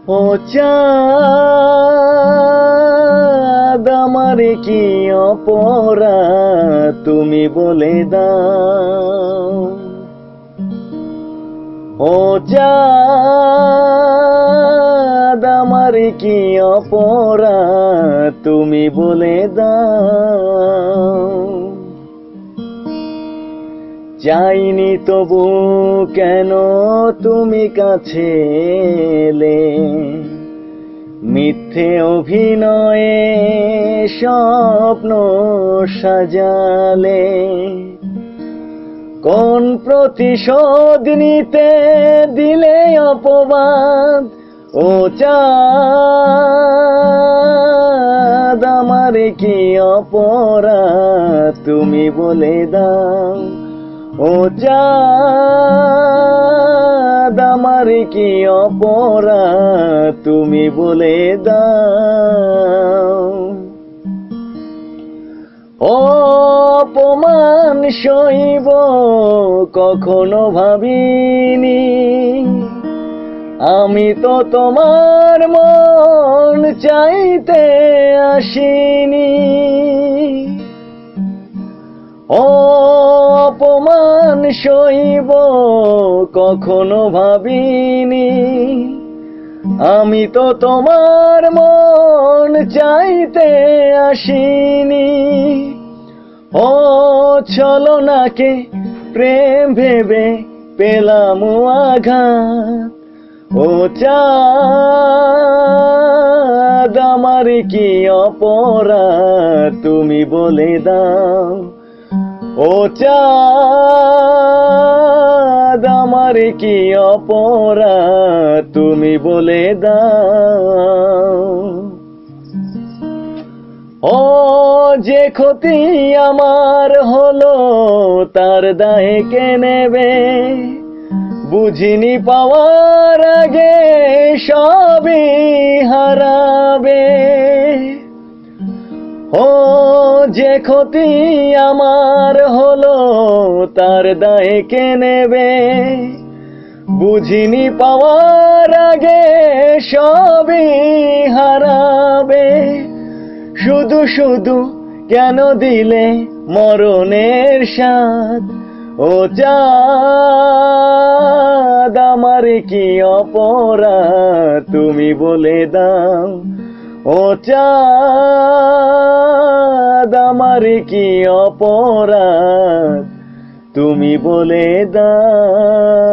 ও চাঁদ আমার কি অপরাধ তুমি বলে দাও। ও চাঁদ আমার কি অপরাধ তুমি বলে দাও। চাইনি তবু কেন তুমি কাছে এলে, মিথ্যে অভিনয়ে স্বপ্ন সাজালে। কোন প্রতিশোধ নিতে দিলে অপবাদ। ও চাঁদ আমার কি অপরাধ তুমি বলে দাও। ও চাঁদ আমার কি অপরাধ তুমি বলে দাও। অপমান সইব কখনো ভাবিনি, আমি তো তোমার মন চাইতে আসিনি। অপমান সইব কখনো ভাবিনি, আমি তো তোমার মন চাইতে আসিনি। ও ছলনাকে প্রেম ভেবে পেলাম আঘাত। ও চাঁদ আমার কি অপরাধ তুমি বলে দাও। ও চাঁদ আমার কি অপরাধ তুমি বলে দাও। ও যে ক্ষতি আমার হলো তার দায় কে নেবে, বুঝিনি পাওয়ার আগে সবই হারাবে। ও যে ক্ষতি আমার হলো তার দায় কে নেবে, বুঝিনি পাওয়ার আগে সবই হারাবে। শুধু শুধু কেন দিলে মরণের স্বাদ। ও চাঁদ আমার কি অপরাধ তুমি বলে দাও। ও চাঁদ আমার কি অপরাধ তুমি বলে দাও।